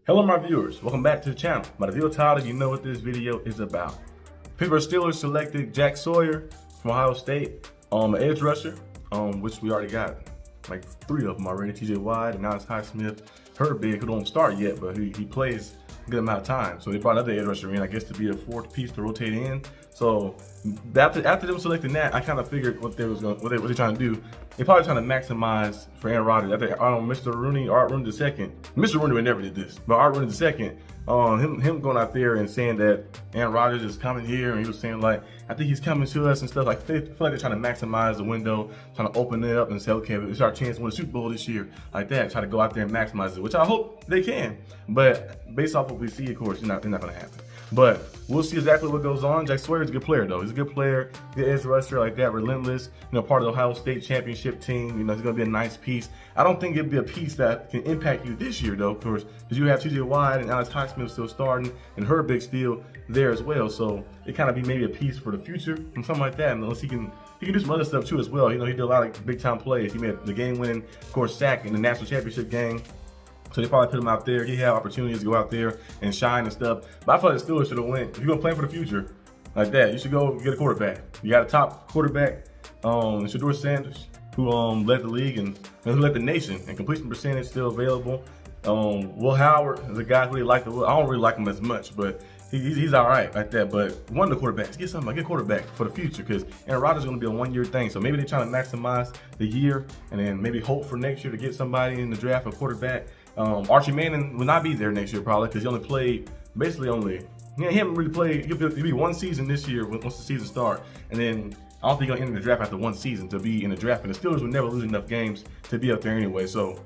Hello my viewers, welcome back to the channel. By the video title, you know what this video is about. Pittsburgh Steelers selected Jack Sawyer from Ohio State, an edge rusher, which we already got like 3 of them already. TJ Watt and now it's Highsmith, Herbig, who don't start yet, but he plays a good amount of time. So they brought another edge rusher in, I guess, to be a 4th piece to rotate in. So after them selecting that, I kind of figured what they trying to do. They're probably trying to maximize for Aaron Rodgers. Art Rooney II. Mr. Rooney would never did this, but Art Rooney II, him going out there and saying that Aaron Rodgers is coming here, and he was saying like, I think he's coming to us and stuff. Like they feel like they're trying to maximize the window, trying to open it up and say, okay, it's our chance to win the Super Bowl this year, like that. Try to go out there and maximize it, which I hope they can. But based off what we see, of course, it's not going to happen. But we'll see exactly what goes on. Jack Sawyer is a good player, though. He's a good player, good edge rusher like that, relentless. Part of the Ohio State championship team. He's going to be a nice piece. I don't think it'd be a piece that can impact you this year, though, of course, because you have TJ Watt and Alex Highsmith still starting, and Herbig still there as well. So it kind of be maybe a piece for the future and something like that. Unless he can do some other stuff too as well. He did a lot of big time plays. He made the game-winning, of course, sack in the national championship game. So they probably put him out there. He had opportunities to go out there and shine and stuff. But I feel like the Steelers should have went. If you're gonna plan for the future like that, you should go get a quarterback. You got a top quarterback, Shedeur Sanders, who led the league and who led the nation, and completion percentage still available. Will Howard is a guy who really like. I don't really like him as much, but he's all right like that. But one of the quarterbacks, get a quarterback for the future, because Aaron Rodgers is going to be a 1-year thing. So maybe they're trying to maximize the year and then maybe hope for next year to get somebody in the draft, a quarterback. Archie Manning will not be there next year probably, because he only played he haven't really played. He'll be 1 season this year once the season starts, and then I don't think he'll enter the draft after 1 season to be in the draft. And the Steelers will never lose enough games to be up there anyway. So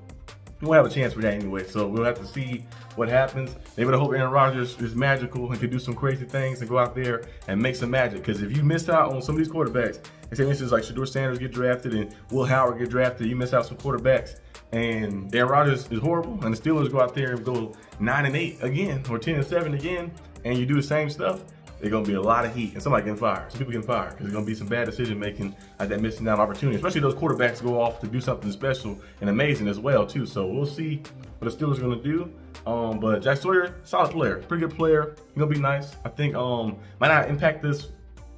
we won't have a chance for that anyway. So we'll have to see what happens. They would hope Aaron Rodgers is magical and can do some crazy things and go out there and make some magic. Because if you miss out on some of these quarterbacks, and say for instance like Shedeur Sanders get drafted and Will Howard get drafted, you miss out some quarterbacks, and Aaron Rodgers is horrible, and the Steelers go out there and go 9-8 again or 10-7 again, and you do the same stuff, there's gonna be a lot of heat and somebody getting fired. Some people getting fired because there's gonna be some bad decision making like that, missing out on opportunity. Especially those quarterbacks go off to do something special and amazing as well too. So we'll see what the Steelers are gonna do. But Jack Sawyer, solid player, pretty good player. He's gonna be nice. I think might not impact this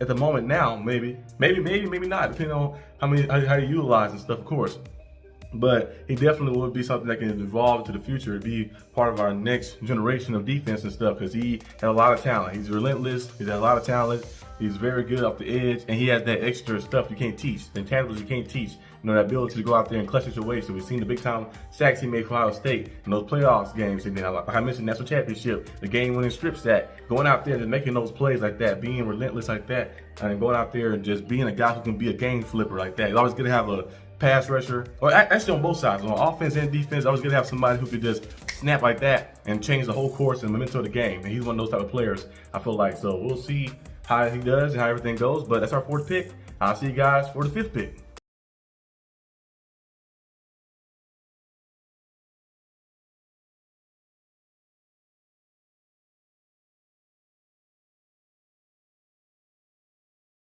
at the moment now. Maybe not, depending on how you utilize and stuff, of course. But he definitely will be something that can evolve into the future, be part of our next generation of defense and stuff, because he had a lot of talent. He's relentless. He's had a lot of talent. He's very good off the edge, and he has that extra stuff you can't teach, the intangibles you can't teach. That ability to go out there and clutch it your way. So we've seen the big time sacks he made for Ohio State in those playoffs games, and then like I mentioned, national championship, the game-winning strip sack, going out there and making those plays like that, being relentless like that, and going out there and just being a guy who can be a game flipper like that. He's always gonna have a pass rusher, or actually on both sides, on offense and defense, I was gonna have somebody who could just snap like that and change the whole course and momentum of the game. And he's one of those type of players, I feel like. So we'll see how he does and how everything goes. But that's our 4th pick. I'll see you guys for the 5th pick.